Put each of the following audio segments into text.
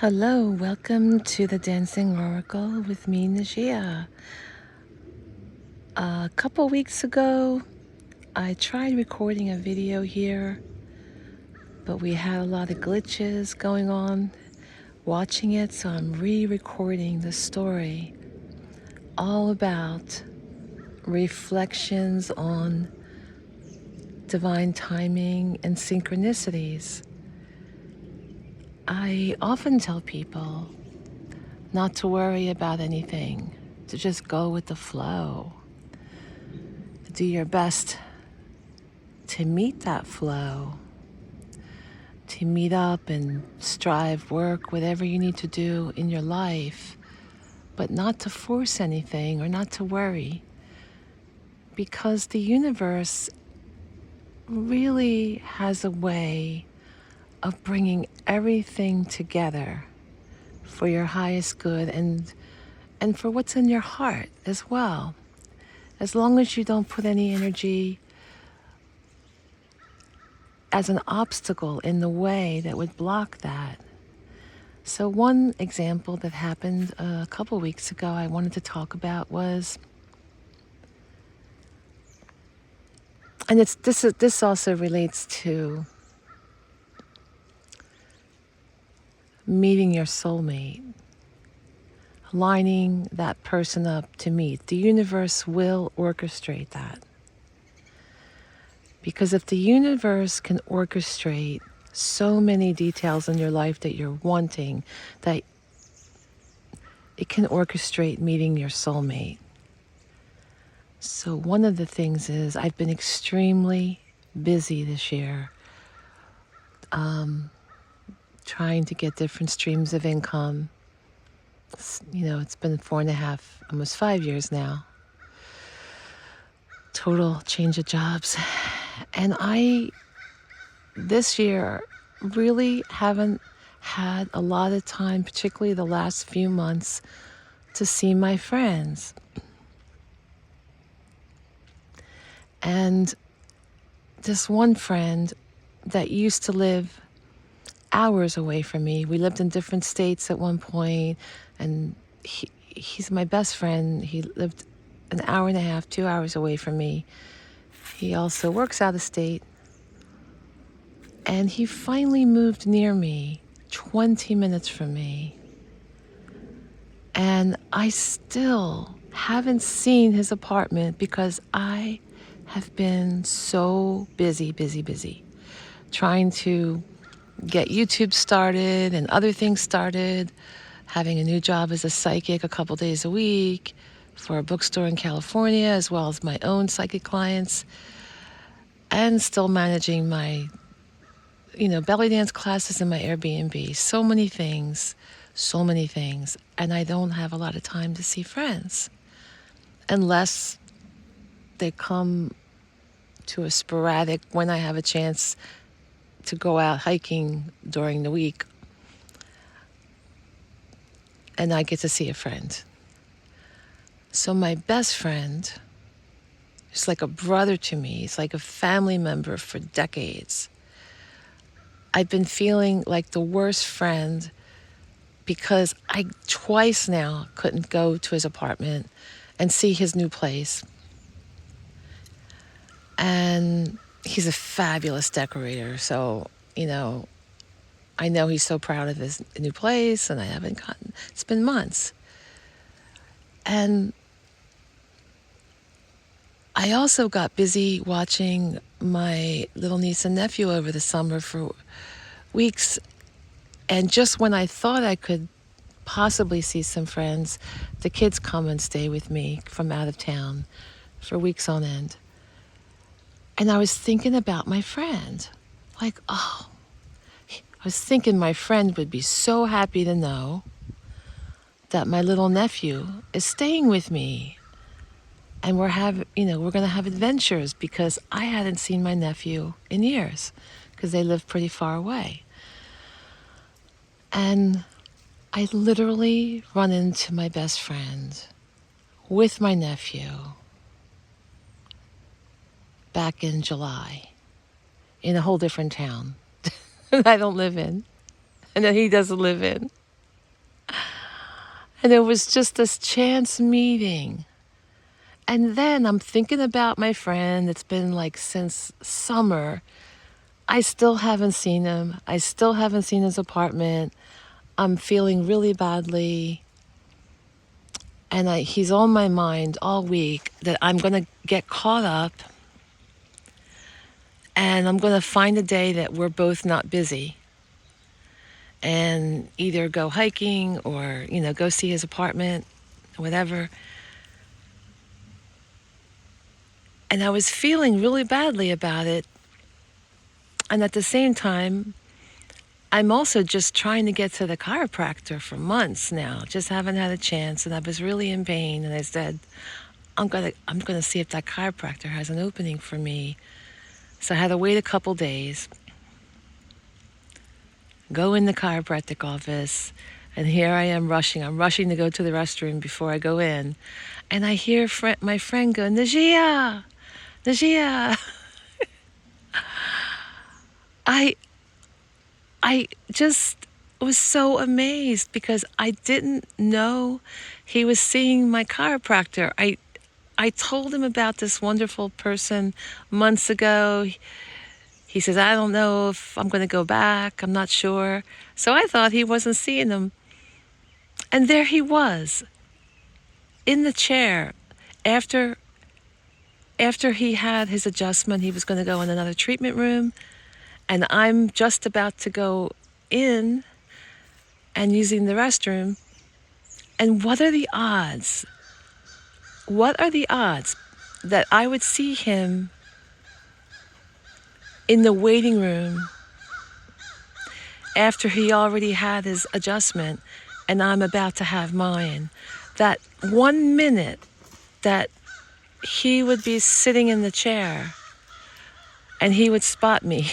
Hello, welcome to the Dancing Oracle with me, Najia. A couple weeks ago, I tried recording a video here, but we had a lot of glitches going on watching it, so I'm re-recording the story all about reflections on divine timing and synchronicities. I often tell people not to worry about anything, to just go with the flow. Do your best to meet that flow, to meet up and strive, work, whatever you need to do in your life, but not to force anything or not to worry, because the universe really has a way of bringing everything together for your highest good and for what's in your heart as well. As long as you don't put any energy as an obstacle in the way that would block that. So one example that happened a couple weeks ago I wanted to talk about was, and this also relates to meeting your soulmate, lining that person up to meet. The universe will orchestrate that. Because if the universe can orchestrate so many details in your life that you're wanting, that it can orchestrate meeting your soulmate. So one of the things is I've been extremely busy this year, trying to get different streams of income. It's been 4.5, almost 5 years now. Total change of jobs. And I, this year, really haven't had a lot of time, particularly the last few months, to see my friends. And this one friend that used to live hours away from me, we lived in different states at one point, and he's my best friend. He lived an hour and a half, 2 hours away from me. He also works out of state. And he finally moved near me, 20 minutes from me. And I still haven't seen his apartment because I have been so busy, trying to get YouTube started and other things started, having a new job as a psychic a couple days a week for a bookstore in California, as well as my own psychic clients, and still managing my Bellydance classes in my Airbnb. So many things. And I don't have a lot of time to see friends unless they come to a sporadic, when I have a chance to go out hiking during the week and I get to see a friend. So my best friend is like a brother to me. He's like a family member for decades. I've been feeling like the worst friend because I twice now couldn't go to his apartment and see his new place. And he's a fabulous decorator. So, I know he's so proud of his new place, and I haven't gotten, it's been months. And I also got busy watching my little niece and nephew over the summer for weeks. And just when I thought I could possibly see some friends, the kids come and stay with me from out of town for weeks on end. And I was thinking about my friend. I was thinking my friend would be so happy to know that my little nephew is staying with me. And we're going to have adventures, because I hadn't seen my nephew in years because they live pretty far away. And I literally run into my best friend with my nephew back in July in a whole different town that I don't live in and that he doesn't live in. And it was just this chance meeting. And then I'm thinking about my friend. It's been like since summer. I still haven't seen him. I still haven't seen his apartment. I'm feeling really badly. And he's on my mind all week that I'm going to get caught up and I'm going to find a day that we're both not busy and either go hiking or, go see his apartment, whatever. And I was feeling really badly about it. And at the same time, I'm also just trying to get to the chiropractor for months now. Just haven't had a chance, and I was really in pain. And I said, I'm gonna see if that chiropractor has an opening for me. So I had to wait a couple days, go in the chiropractic office, and here I am rushing. I'm rushing to go to the restroom before I go in, and I hear my friend go, Najia, Najia. I I just was so amazed because I didn't know he was seeing my chiropractor. I told him about this wonderful person months ago. He says, I don't know if I'm going to go back. I'm not sure. So I thought he wasn't seeing him. And there he was in the chair after he had his adjustment. He was going to go in another treatment room. And I'm just about to go in and using the restroom. And what are the odds? What are the odds that I would see him in the waiting room after he already had his adjustment and I'm about to have mine? That 1 minute that he would be sitting in the chair and he would spot me.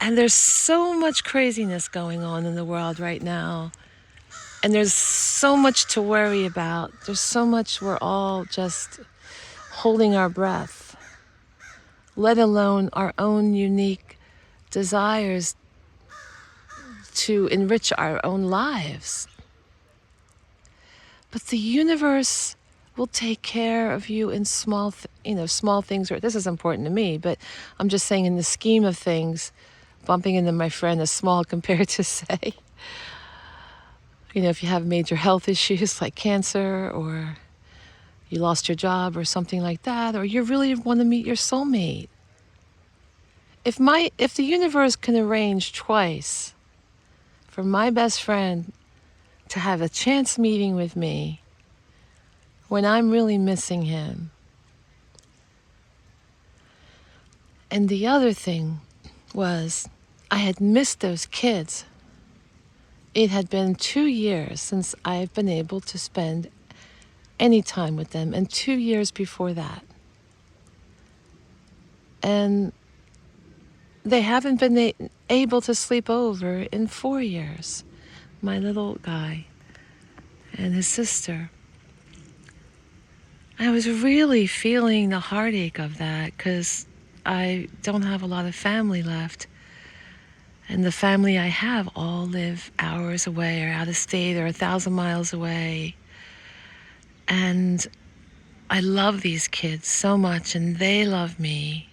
And there's so much craziness going on in the world right now. And there's so much to worry about. There's so much we're all just holding our breath, let alone our own unique desires to enrich our own lives. But the universe will take care of you in small things. Or this is important to me, but I'm just saying in the scheme of things, bumping into my friend is small compared to, say, if you have major health issues like cancer, or you lost your job or something like that, or you really want to meet your soulmate. If the universe can arrange twice for my best friend to have a chance meeting with me when I'm really missing him. And the other thing was, I had missed those kids. It had been 2 years since I've been able to spend any time with them, and 2 years before that. And they haven't been able to sleep over in 4 years. My little guy and his sister. I was really feeling the heartache of that because I don't have a lot of family left. And the family I have all live hours away or out of state or 1,000 miles away. And I love these kids so much, and they love me.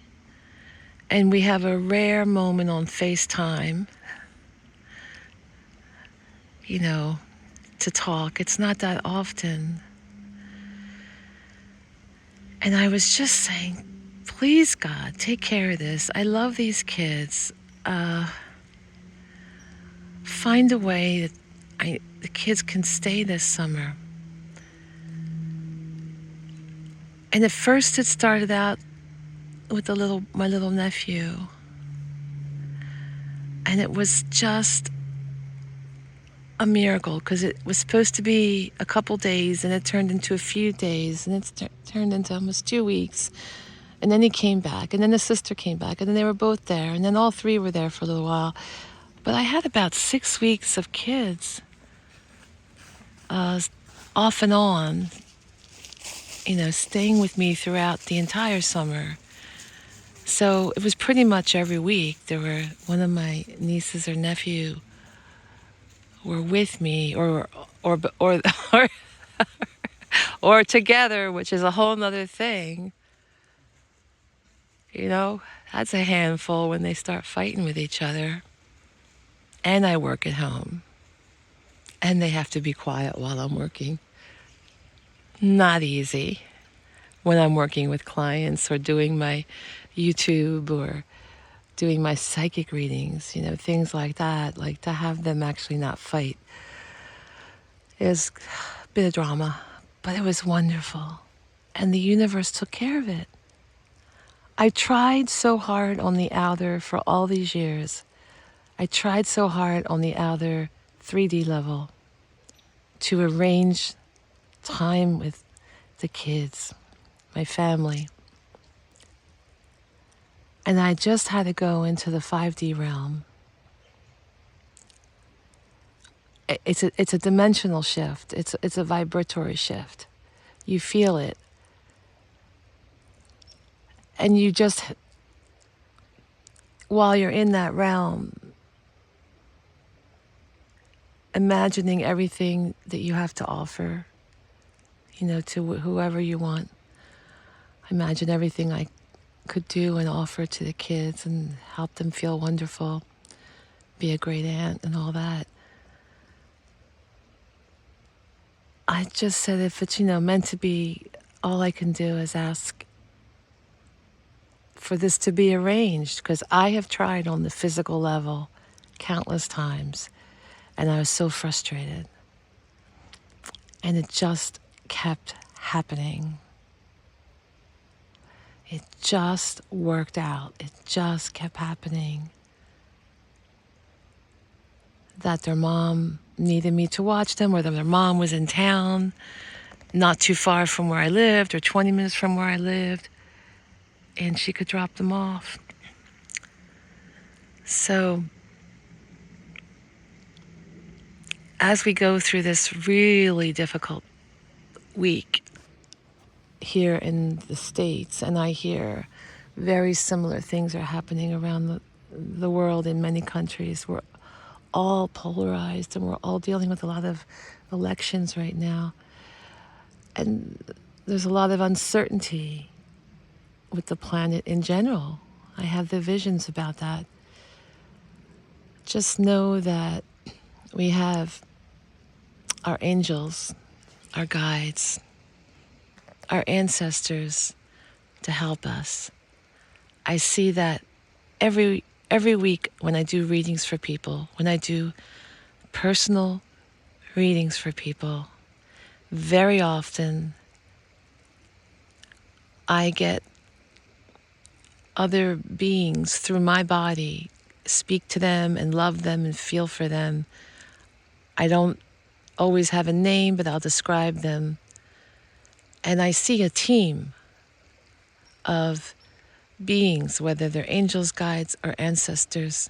And we have a rare moment on FaceTime, to talk. It's not that often. And I was just saying, please, God, take care of this. I love these kids. Find a way that the kids can stay this summer. And at first it started out with my little nephew. And it was just a miracle because it was supposed to be a couple days and it turned into a few days and it's turned into almost 2 weeks. And then he came back, and then the sister came back, and then they were both there, and then all three were there for a little while. But I had about 6 weeks of kids, off and on, staying with me throughout the entire summer. So it was pretty much every week. There were one of my nieces or nephew were with me, or or or together, which is a whole nother thing. You know, that's a handful when they start fighting with each other. And I work at home, and they have to be quiet while I'm working. Not easy when I'm working with clients or doing my YouTube or doing my psychic readings, things like that. Like to have them actually not fight is a bit of drama, but it was wonderful. And the universe took care of it. I tried so hard on the outer for all these years. I tried so hard on the outer 3D level to arrange time with the kids, my family. And I just had to go into the 5D realm. It's a dimensional shift. It's a vibratory shift. You feel it. And you just, while you're in that realm, imagining everything that you have to offer, to whoever you want. Imagine everything I could do and offer to the kids and help them feel wonderful, be a great aunt and all that. I just said if it's, meant to be, all I can do is ask for this to be arranged, because I have tried on the physical level countless times and I was so frustrated. And it just kept happening. It just worked out. It just kept happening. That their mom needed me to watch them, or that their mom was in town, not too far from where I lived, or 20 minutes from where I lived, and she could drop them off. So, as we go through this really difficult week here in the States, and I hear very similar things are happening around the world in many countries. We're all polarized and we're all dealing with a lot of elections right now. And there's a lot of uncertainty with the planet in general. I have the visions about that. Just know that we have our angels, our guides, our ancestors to help us. I see that every week when I do readings for people, when I do personal readings for people, very often I get other beings through my body, speak to them and love them and feel for them. I don't always have a name, but I'll describe them. And I see a team of beings, whether they're angels, guides, or ancestors.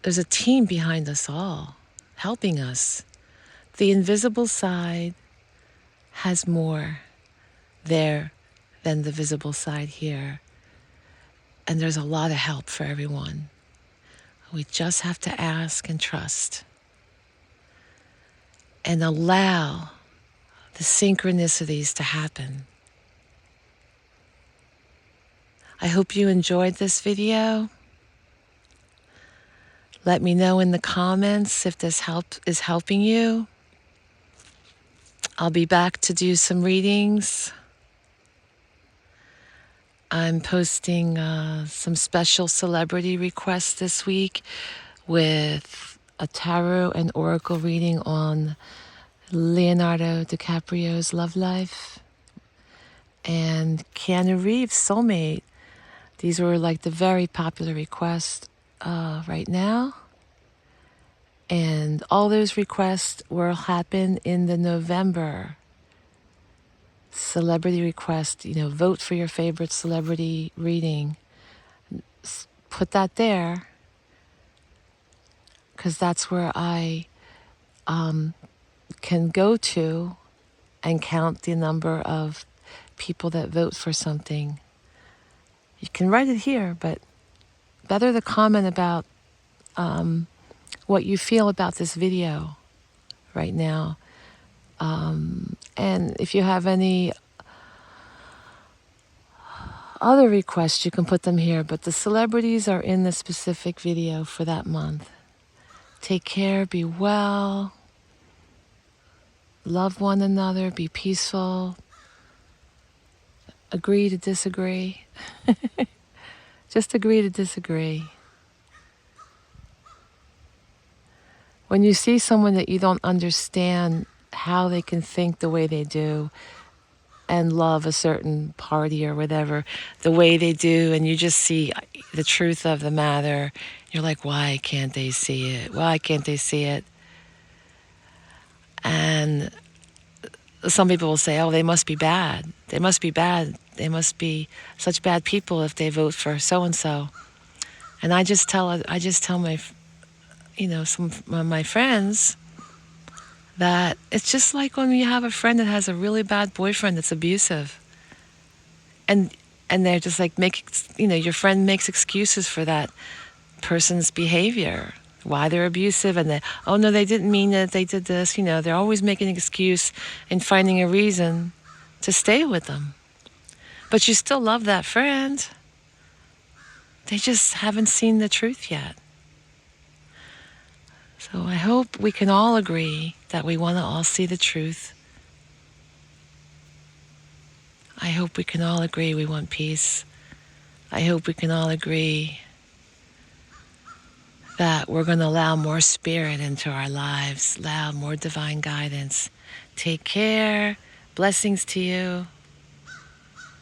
There's a team behind us all, helping us. The invisible side has more there than the visible side here. And there's a lot of help for everyone. We just have to ask and trust and allow the synchronicities to happen. I hope you enjoyed this video. Let me know in the comments if this is helping you. I'll be back to do some readings. I'm posting some special celebrity requests this week with a tarot and oracle reading on Leonardo DiCaprio's love life and Keanu Reeves' Soulmate. These were like the very popular requests right now. And all those requests will happen in the November celebrity request. Vote for your favorite celebrity reading. Put that there, because that's where I can go to and count the number of people that vote for something. You can write it here, but better to comment about what you feel about this video right now. And if you have any other requests, you can put them here. But the celebrities are in the specific video for that month. Take care, be well, love one another, be peaceful, agree to disagree. Just agree to disagree. When you see someone that you don't understand how they can think the way they do and love a certain party or whatever the way they do, and you just see the truth of the matter, you're like, why can't they see it? Why can't they see it? And some people will say, oh, they must be bad. They must be bad. They must be such bad people if they vote for so-and-so. And I just tell my, some of my friends that it's just like when you have a friend that has a really bad boyfriend that's abusive. And they're just like, your friend makes excuses for that person's behavior, why they're abusive, and oh no, they didn't mean it, they did this, they're always making an excuse and finding a reason to stay with them. But you still love that friend. They just haven't seen the truth yet. So I hope we can all agree that we want to all see the truth. I hope we can all agree we want peace. I hope we can all agree that we're going to allow more spirit into our lives, allow more divine guidance. Take care. Blessings to you.